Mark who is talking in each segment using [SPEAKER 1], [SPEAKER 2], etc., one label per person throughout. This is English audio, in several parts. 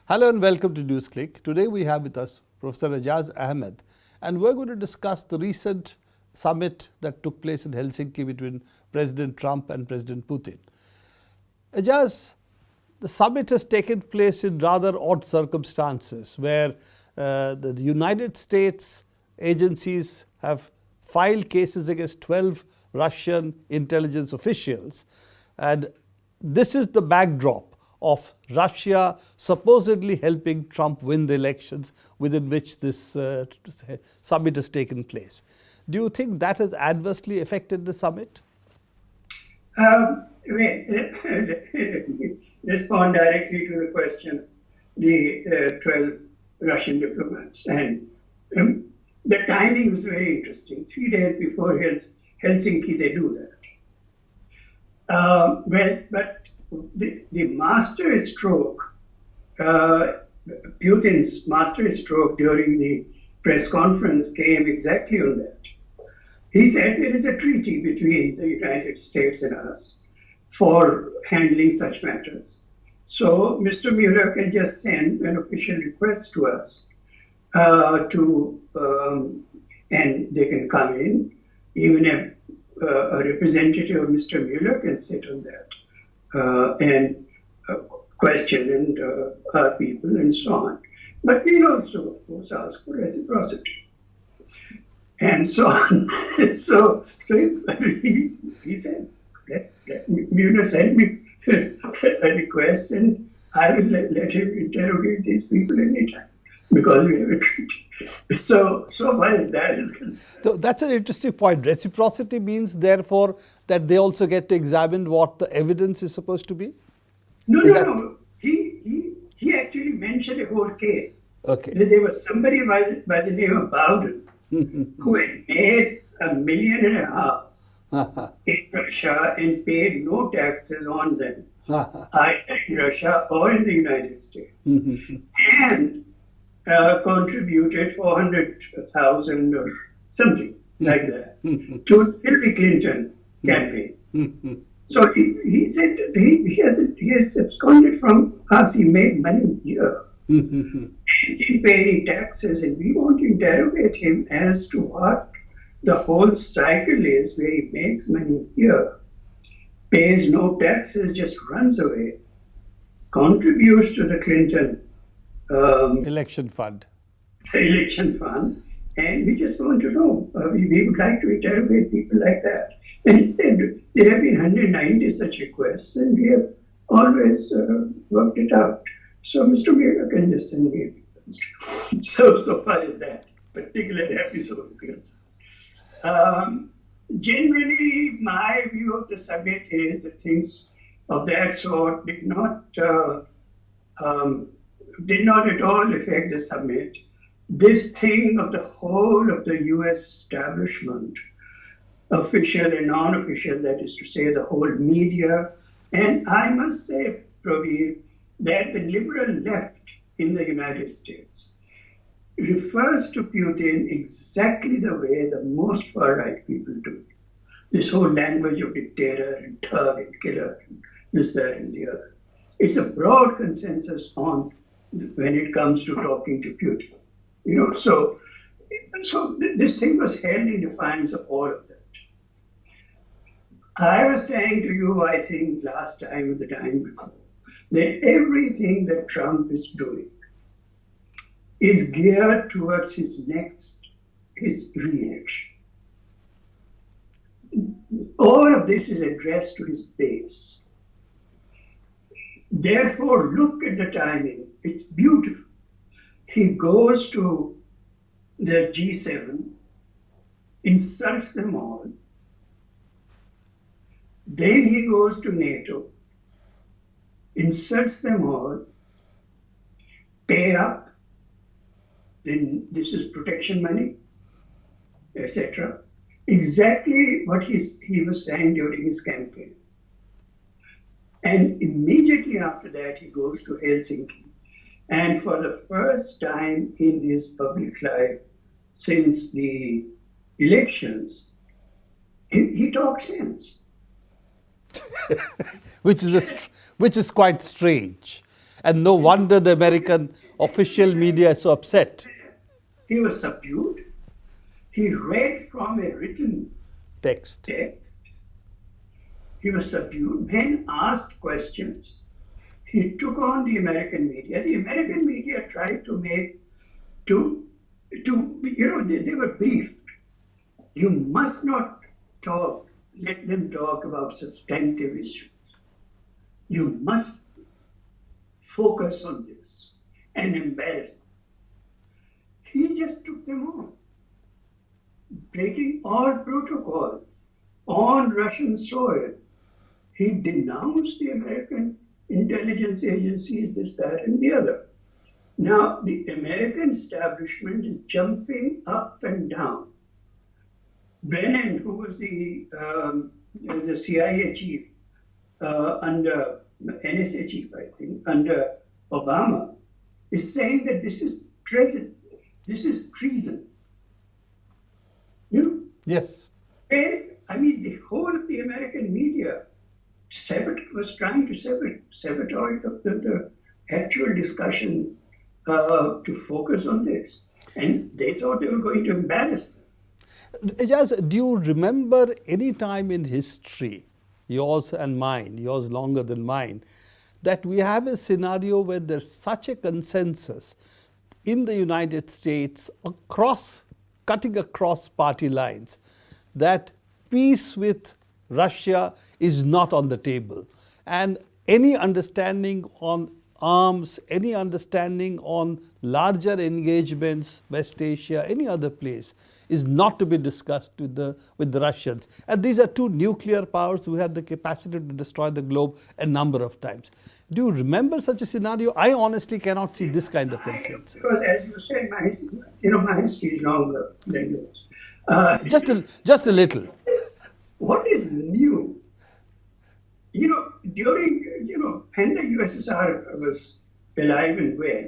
[SPEAKER 1] Hello and welcome to NewsClick. Today we have with us Professor Ajaz Ahmed, and we're going to discuss the recent summit that took place in Helsinki between President Trump and President Putin. Ajaz, the summit has taken place in rather odd circumstances where the United States agencies have filed cases against 12 Russian intelligence officials, and this is the backdrop of Russia supposedly helping Trump win the elections within which this summit has taken place. Do you think that has adversely affected the summit?
[SPEAKER 2] Let me respond directly to the question, the 12 Russian diplomats. And the timing was very interesting. 3 days before Helsinki, they do that. But the master stroke, Putin's master stroke during the press conference came exactly on that. He said there is a treaty between the United States and us for handling such matters. So Mr. Mueller can just send an official request to us and they can come in. Even a representative of Mr. Mueller can sit on that. And question and our people and so on. But we'll also, of course, ask for reciprocity and so on. so he said, let Mueller send me a request and I will let him interrogate these people anytime because we have a treaty. So far as that is concerned.
[SPEAKER 1] So that's an interesting point. Reciprocity means, therefore, that they also get to examine what the evidence is supposed to be?
[SPEAKER 2] No. He actually mentioned a whole case.
[SPEAKER 1] Okay.
[SPEAKER 2] That there was somebody by the name of Bowden who had made $1.5 million in Russia and paid no taxes on them, either in Russia or in the United States. And contributed $400,000 or something like that to Hillary Clinton campaign. So he said he has absconded from us. He made money here. He didn't pay any taxes, and we want to interrogate him as to what the whole cycle is where he makes money here, pays no taxes, just runs away, contributes to the Clinton
[SPEAKER 1] Election fund.
[SPEAKER 2] And we just want to know. We would like to interrogate people like that. And he said there have been 190 such requests, and we have always worked it out. So Mr. Mueller can just send me a request. So far as that particular episode is concerned. Generally, my view of the summit is that things of that sort did not at all affect the summit. This thing of the whole of the US establishment, official and non-official, that is to say the whole media, and I must say, Praveen, that the liberal left in the United States refers to Putin exactly the way the most far-right people do. This whole language of dictator and thug and killer and this, that, and the other. It's a broad consensus on when it comes to talking to Putin. So this thing was held in defiance of all of that. I was saying to you, I think last time or the time before, that everything that Trump is doing is geared towards his re-election. All of this is addressed to his base. Therefore, look at the timing. It's beautiful. He goes to the G7, insults them all. Then he goes to NATO, insults them all, pay up. Then this is protection money, etc. Exactly what he was saying during his campaign. And immediately after that, he goes to Helsinki. And for the first time in his public life since the elections, he talks sense.
[SPEAKER 1] which is quite strange. And no wonder the American official media is so upset.
[SPEAKER 2] He was subdued. He read from a written
[SPEAKER 1] Text.
[SPEAKER 2] He was subdued, then asked questions. He took on the American media. The American media tried to make, they were briefed. You must not let them talk about substantive issues. You must focus on this and embarrass them. He just took them on, breaking all protocol on Russian soil. He denounced the American intelligence agencies, this, that, and the other. Now, the American establishment is jumping up and down. Brennan, who was the CIA chief under NSA chief, I think, under Obama, is saying that this is treason. This is treason. You know?
[SPEAKER 1] Yes.
[SPEAKER 2] And, I mean, the whole of the American media was trying to sabotage the actual discussion to focus on this. And they thought they were going to embarrass them.
[SPEAKER 1] Ijaz, do you remember any time in history, yours and mine, yours longer than mine, that we have a scenario where there's such a consensus in the United States cutting across party lines that peace with Russia is not on the table, and any understanding on arms, any understanding on larger engagements, West Asia, any other place, is not to be discussed with the Russians. And these are two nuclear powers who have the capacity to destroy the globe a number of times. Do you remember such a scenario? I honestly cannot see this kind of consensus.
[SPEAKER 2] Because as you say, my history is longer than yours.
[SPEAKER 1] Just a little.
[SPEAKER 2] What is new? When the USSR was alive and well,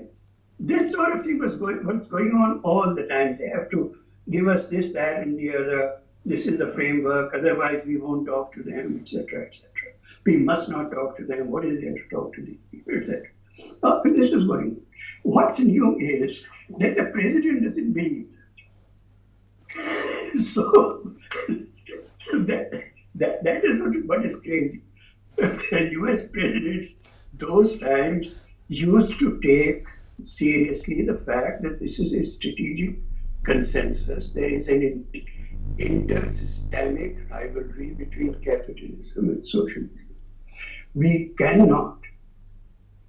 [SPEAKER 2] this sort of thing was going on all the time. They have to give us this, that, and the other. This is the framework. Otherwise, we won't talk to them, etc., etc. We must not talk to them. What is there to talk to these people, etc. This was going on. What's new is that the president doesn't believe that. So that is what is crazy. The US presidents, those times, used to take seriously the fact that this is a strategic consensus. There is an intersystemic rivalry between capitalism and socialism. We cannot,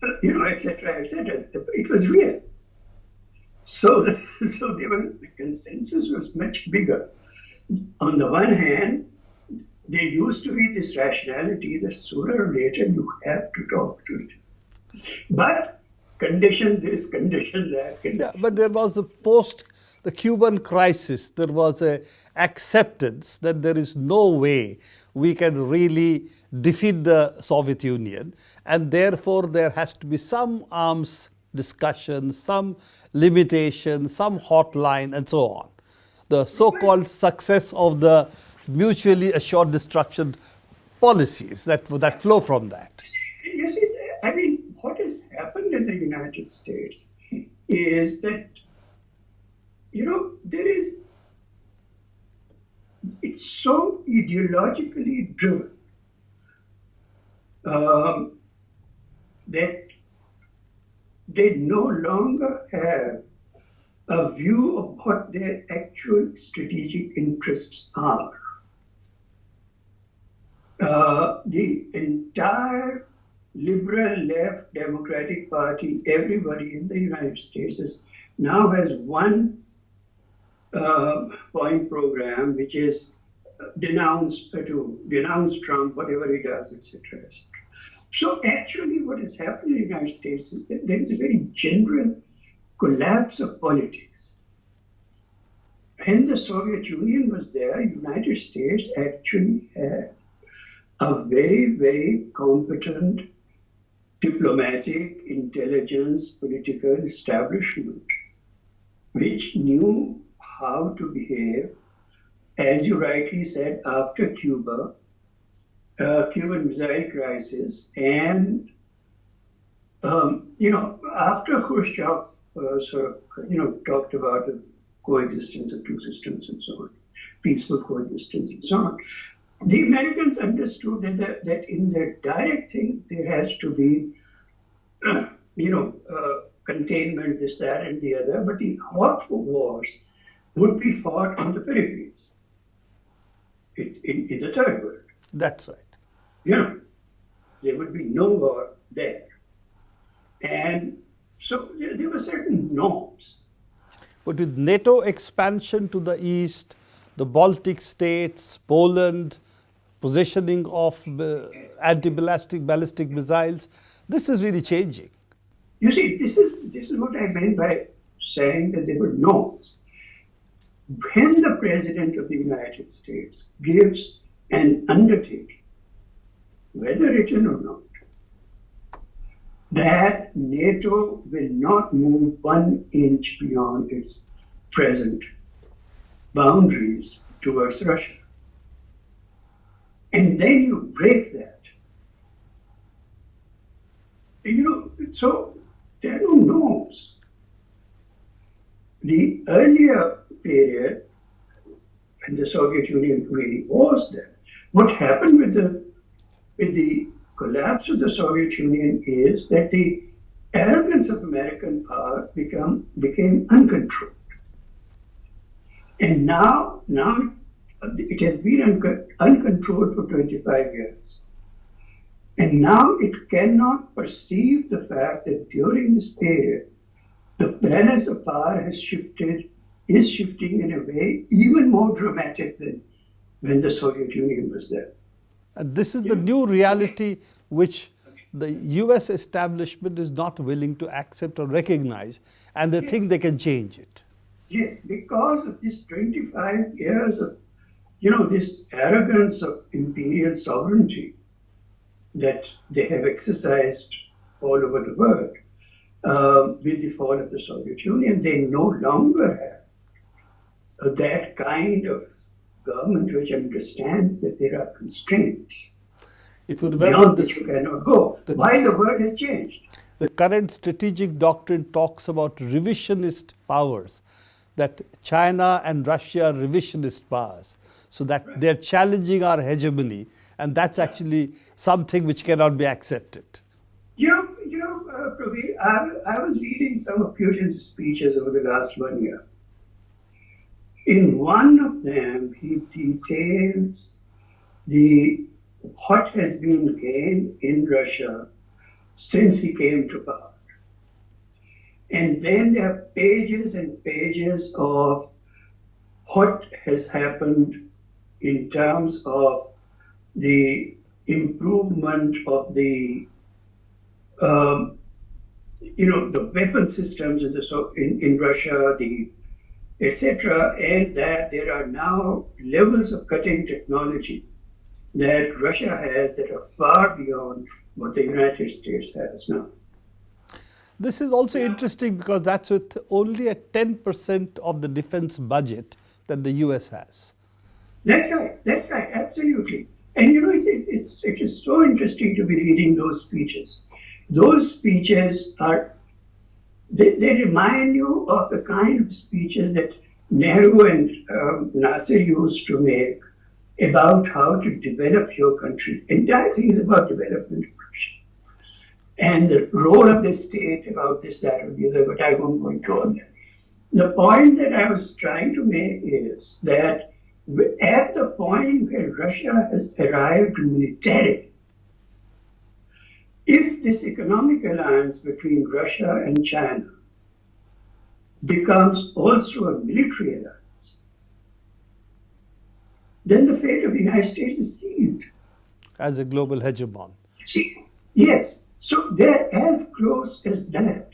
[SPEAKER 2] etc., etc. It was real. So the consensus was much bigger. On the one hand, there used to be this rationality that sooner or later you have to talk to it. But condition this, condition that.
[SPEAKER 1] Yeah, but there was the Cuban crisis, there was an acceptance that there is no way we can really defeat the Soviet Union, and therefore there has to be some arms discussion, some limitation, some hotline, and so on. The so-called success of the mutually assured destruction policies that flow from that.
[SPEAKER 2] You see, I mean, what has happened in the United States is that, it's so ideologically driven that they no longer have a view of what their actual strategic interests are. The entire liberal left Democratic Party, everybody in the United States now has one point program, which is denounce Trump, whatever he does, etc., etc. So actually what has happened in the United States is that there is a very general collapse of politics. When the Soviet Union was there, United States actually had a very, very competent diplomatic, intelligence, political establishment, which knew how to behave, as you rightly said, after Cuban Missile Crisis, and After Khrushchev talked about the coexistence of two systems and so on, peaceful coexistence and so on, the Americans understood that in their direct thing there has to be, containment, this, that, and the other, but the hot wars would be fought on the peripheries, in the third world.
[SPEAKER 1] That's right.
[SPEAKER 2] There would be no war there. And so there were certain norms.
[SPEAKER 1] But with NATO expansion to the east, the Baltic states, Poland, positioning of anti-ballistic missiles, this is really changing.
[SPEAKER 2] You see, this is what I meant by saying that there were norms. When the President of the United States gives an undertaking, whether written or not, that NATO will not move 1 inch beyond its present boundaries towards Russia. And then you break that. So there are no norms. The earlier period, when the Soviet Union really was there, what happened with the collapse of the Soviet Union is that the arrogance of American power became uncontrolled. And now it has been uncontrolled for 25 years. And now it cannot perceive the fact that during this period, the balance of power is shifting in a way even more dramatic than when the Soviet Union was there.
[SPEAKER 1] And this is the new reality which the US establishment is not willing to accept or recognize, and they think they can change it.
[SPEAKER 2] Yes, because of this 25 years of, this arrogance of imperial sovereignty that they have exercised all over the world. With the fall of the Soviet Union, they no longer have that kind of government which understands that there are constraints
[SPEAKER 1] if you remember
[SPEAKER 2] beyond
[SPEAKER 1] this,
[SPEAKER 2] which you cannot go. Why the world has changed.
[SPEAKER 1] The current strategic doctrine talks about revisionist powers, that China and Russia are revisionist powers, so that they're challenging our hegemony, and that's actually something which cannot be accepted.
[SPEAKER 2] Praveen, I was reading some of Putin's speeches over the last 1 year. In one of them, he details what has been gained in Russia since he came to power. And then there are pages and pages of what has happened in terms of the improvement of the weapon systems in Russia, etc., and that there are now levels of cutting technology that Russia has that are far beyond what the United States has now.
[SPEAKER 1] This is also interesting because that's with only a 10% of the defense budget that the US has.
[SPEAKER 2] That's right, absolutely. And it is so interesting to be reading those speeches. Those speeches they remind you of the kind of speeches that Nehru and Nasser used to make about how to develop your country. Entire thing is about development. And the role of the state about this, that, or the other, but I won't go into all that. The point that I was trying to make is that at the point where Russia has arrived militarily, if this economic alliance between Russia and China becomes also a military alliance, then the fate of the United States is sealed.
[SPEAKER 1] As a global hegemon.
[SPEAKER 2] See, yes. So they're as close as that.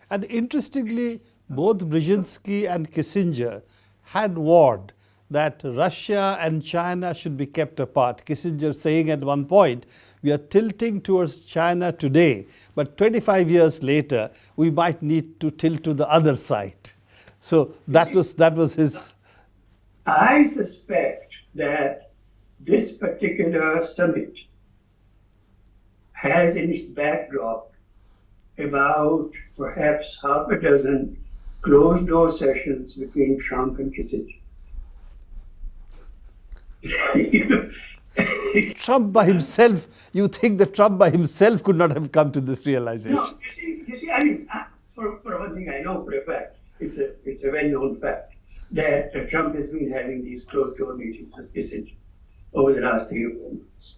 [SPEAKER 1] And interestingly, both Brzezinski and Kissinger had warned that Russia and China should be kept apart. Kissinger saying at one point, we are tilting towards China today, but 25 years later, we might need to tilt to the other side. So that was his.
[SPEAKER 2] I suspect that this particular summit has in its backdrop about perhaps half a dozen closed-door sessions between Trump and Kissinger. You know,
[SPEAKER 1] Trump by himself, you think that Trump by himself could not have come to this realization?
[SPEAKER 2] no, you see, I mean, for one thing, I know for a fact, it's a well-known fact that Trump has been having these closed-door meetings with Kissinger over the last 3 or 4 months.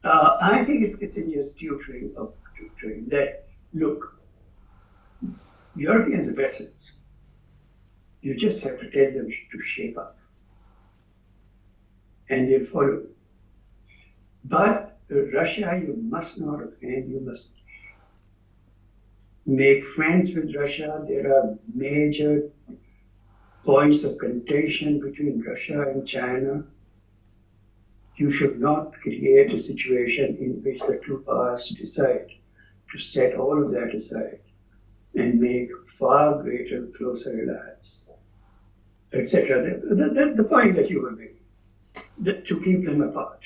[SPEAKER 2] I think it's Kissinger's tutoring that, look, Europeans are vessels. You just have to tell them to shape up. And they'll follow. But Russia, you must not offend. You must make friends with Russia. There are major points of contention between Russia and China. You should not create a situation in which the two powers decide to set all of that aside and make far greater, closer alliance, etc. The point that you were making, to keep them apart.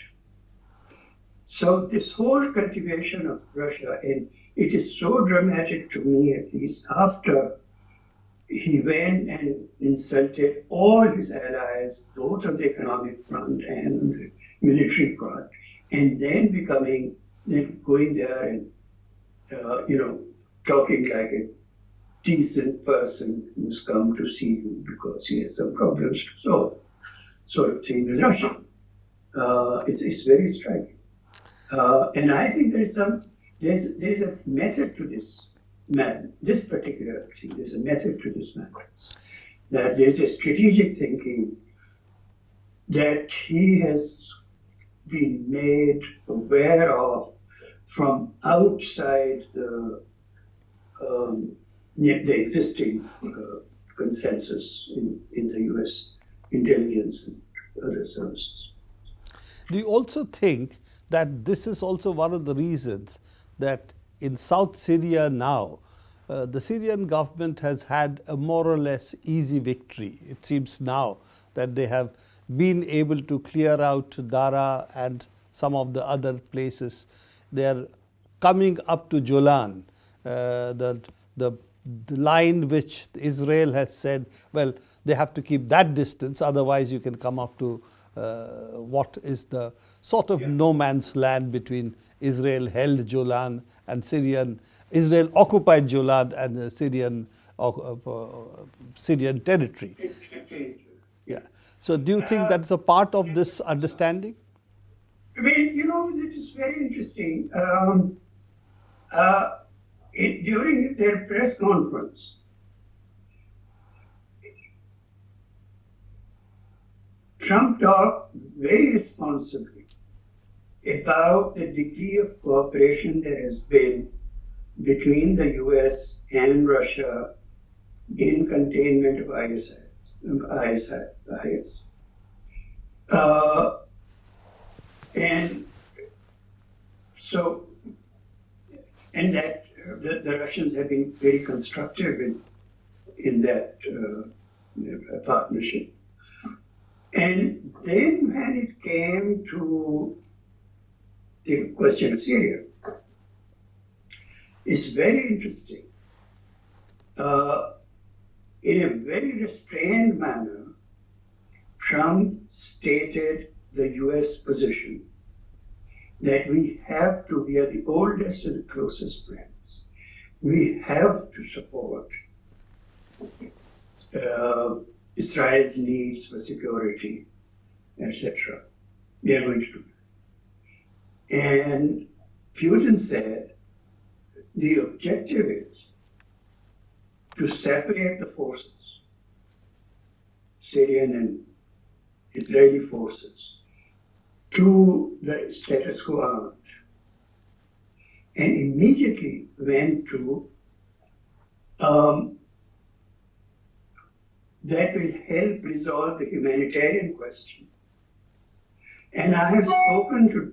[SPEAKER 2] So this whole cultivation of Russia, and it is so dramatic to me, at least, after he went and insulted all his allies, both on the economic front and on the military front, and then going there and talking like a decent person who's come to see you because he has some problems to solve, sort of thing with Russia. It's very striking. And I think there's a method to this this particular thing. There's a method to this madness. That there's a strategic thinking that he has been made aware of from outside the existing consensus in the U.S. intelligence and other services.
[SPEAKER 1] Do you also think that this is also one of the reasons that in South Syria now, the Syrian government has had a more or less easy victory? It seems now that they have been able to clear out Dara and some of the other places. They are coming up to Jolan, the line which Israel has said, well, they have to keep that distance, otherwise you can come up to what is the sort of no man's land between Israel held Jolan and Israel occupied Jolan and the Syrian territory. Yeah. So do you think that's a part of this understanding?
[SPEAKER 2] Well, it is very interesting. During their press conference, Trump talked very responsibly about the degree of cooperation there has been between the US and Russia in containment of IS. And so, and that the Russians have been very constructive in that partnership. And then when it came to the question of Syria, it's very interesting. In a very restrained manner, Trump stated the US position that we are the oldest and the closest friends. We have to support Israel's needs for security, etc. We are going to do that. And Putin said the objective is to separate the forces, Syrian and Israeli forces, to the status quo armed, and immediately went to that will help resolve the humanitarian question. And I have spoken to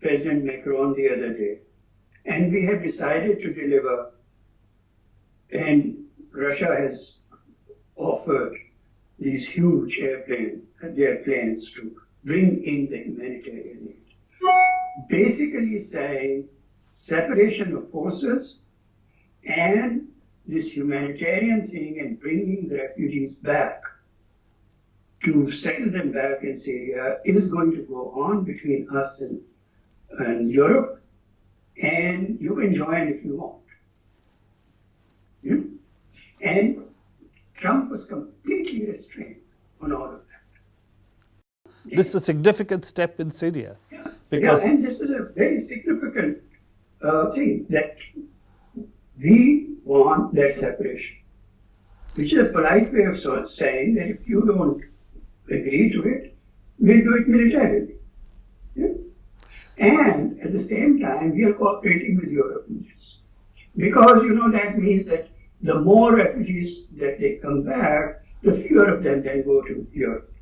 [SPEAKER 2] President Macron the other day, and we have decided to deliver, and Russia has offered these huge airplanes to bring in the humanitarian aid. Basically saying separation of forces And this humanitarian thing and bringing the refugees back to settle them back in Syria is going to go on between us and Europe, and you can join if you want. Yeah? And Trump was completely restrained on all of that.
[SPEAKER 1] This is a significant step in Syria.
[SPEAKER 2] Yeah.
[SPEAKER 1] Because
[SPEAKER 2] And this is a very significant thing, that we want that separation, which is a polite way of saying that if you don't agree to it, we'll do it militarily. Yeah? And at the same time, we are cooperating with Europe in this. Because, that means that the more refugees that they come back, the fewer of them then go to Europe.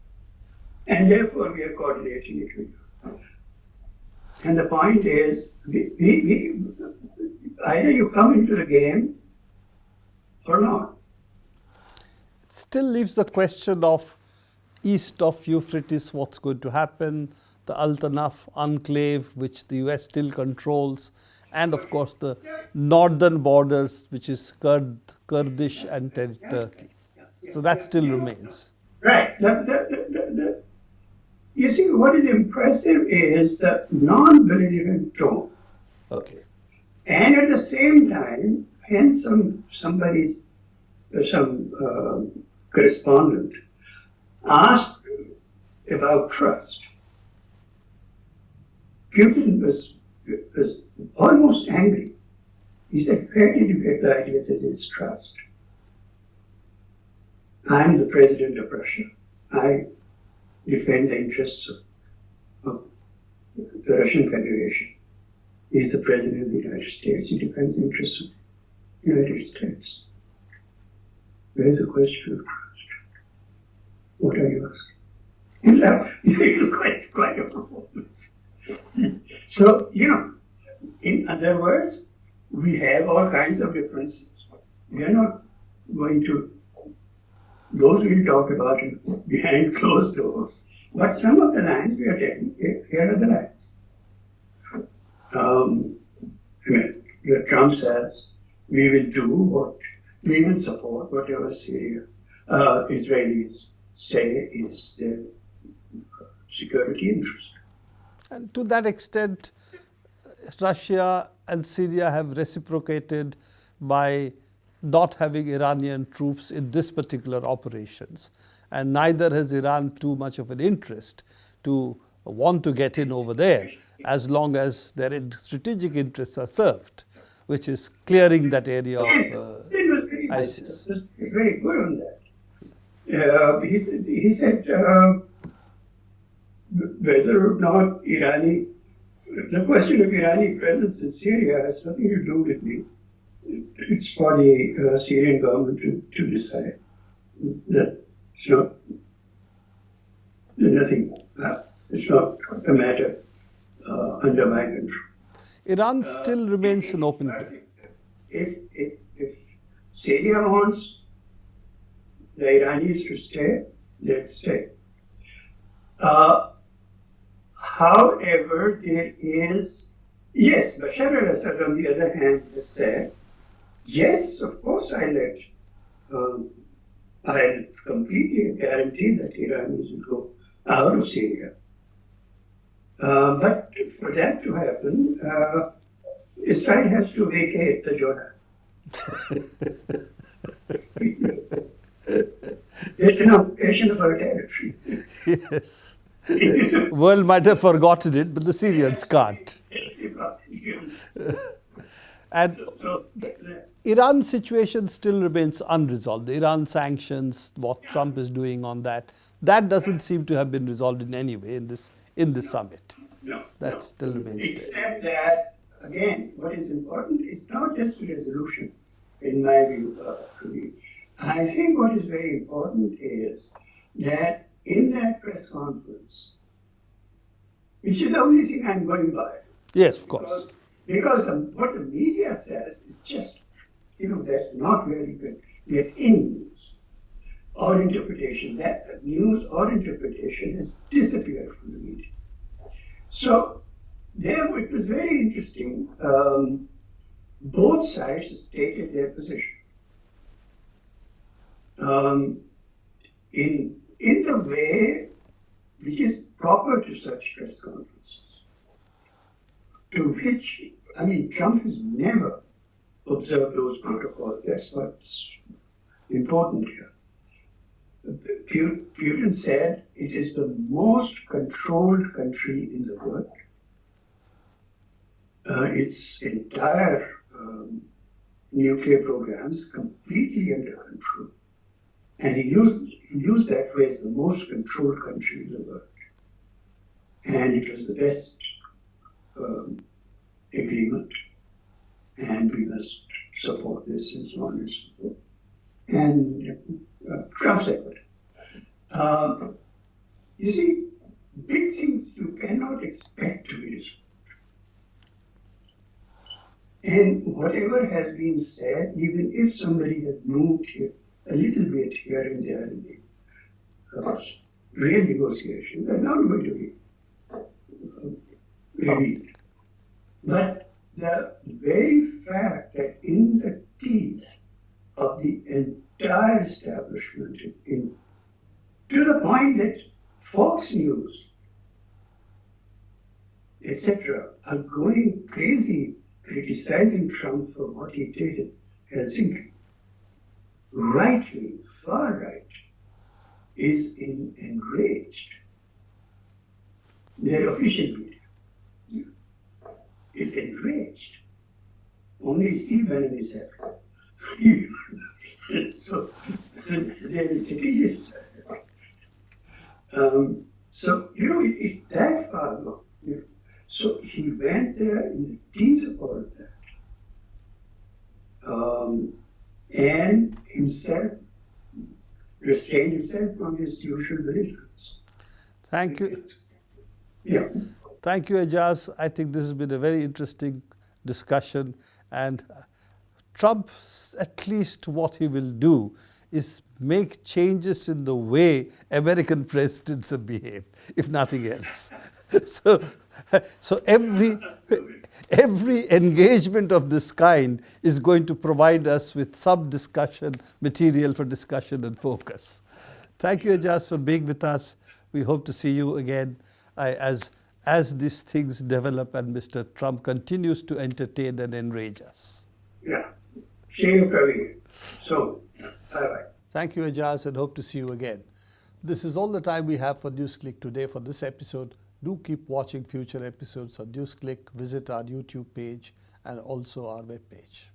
[SPEAKER 2] And therefore, we are coordinating it with Europe. And the point is, either you come into the game or not.
[SPEAKER 1] it still leaves the question of east of Euphrates, what's going to happen, the Al-Tanaf enclave, which the US still controls, and of course the northern borders, which is Kurdish and Turkey. So that still remains.
[SPEAKER 2] Right. You see, what is impressive is the non-belligerent tone.
[SPEAKER 1] Okay.
[SPEAKER 2] And at the same time, hence some correspondent asked about trust. Putin was almost angry. He said, where did you get the idea that there's trust? I'm the president of Russia. I defend the interests of the Russian Federation. He's the president of the United States. He defends the interests of the United States. There is a question of trust. What are you asking? Quite a performance. So, in other words, we have all kinds of differences. We are not going to, those we'll talk about behind closed doors. But some of the lines we are taking, here are the lines. Trump says, we will support whatever Syria Israelis say is their security interest.
[SPEAKER 1] And to that extent, Russia and Syria have reciprocated by not having Iranian troops in this particular operations. And neither has Iran too much of an interest to want to get in over there, as long as their strategic interests are served, which is clearing that area of ISIS.
[SPEAKER 2] Very good on that. He said whether or not the question of Iranian presence in Syria has nothing to do with me. It's for the Syrian government to decide. That it's not nothing. It's not a matter under my control.
[SPEAKER 1] Iran still remains an open play.
[SPEAKER 2] If Syria wants the Iranis to stay, they'll stay. However, there is, yes, Bashar al-Assad on the other hand has said, yes, of course I'll completely guarantee that Iranis will go out of Syria. But for that to happen, Israel has to vacate the Jordan. It's an occupation of our territory.
[SPEAKER 1] Yes. World might have forgotten it, but the Syrians can't. And the Iran situation still remains unresolved. The Iran sanctions, what Trump is doing on that doesn't seem to have been resolved in any way in this summit.
[SPEAKER 2] No.
[SPEAKER 1] That still remains there.
[SPEAKER 2] Except that, again, what is important is not just the resolution, in my view, to me. I think what is very important is that in that press conference, which is the only thing I'm going by.
[SPEAKER 1] Yes, of course.
[SPEAKER 2] Because what the media says is just, that's not very good. Yet in news or interpretation, that news or interpretation has disappeared from the media. So there it was very interesting. both sides stated their position. In the way which is proper to such press conferences, to which, I mean, Trump has never observed those protocols. That's what's important here. Putin said it is the most controlled country in the world. Its entire nuclear programs completely under control. And he used that phrase, the most controlled country in the world. And it was the best agreement. And we must support this and so on and so forth. And Trump said it. You see, big things you cannot expect to be resolved. And whatever has been said, even if somebody has moved here a little bit here and there in the real negotiations, they're not going to be revealed. But the very fact that in the teeth of the entire establishment, to the point that Fox News, etc., are going crazy criticizing Trump for what he did in Helsinki. Right wing, far right, is enraged. Their official media is enraged. Only Steve Bannon is happy. So there is strategic. So, it's that far gone. So he went there in the teeth of all of that. And himself restrained himself from his usual belligerence.
[SPEAKER 1] Thank you.
[SPEAKER 2] Yeah.
[SPEAKER 1] Thank you, Ajaz. I think this has been a very interesting discussion. And Trump, at least what he will do is make changes in the way American presidents have behaved, if nothing else. So every engagement of this kind is going to provide us with some discussion, material for discussion and focus. Thank you, Ajaz, for being with us. We hope to see you again as these things develop and Mr. Trump continues to entertain and enrage us.
[SPEAKER 2] Yeah. See you very soon. Bye-bye.
[SPEAKER 1] Thank you, Ajaz, and hope to see you again. This is all the time we have for NewsClick today for this episode. Do keep watching future episodes of NewsClick. Visit our YouTube page and also our webpage.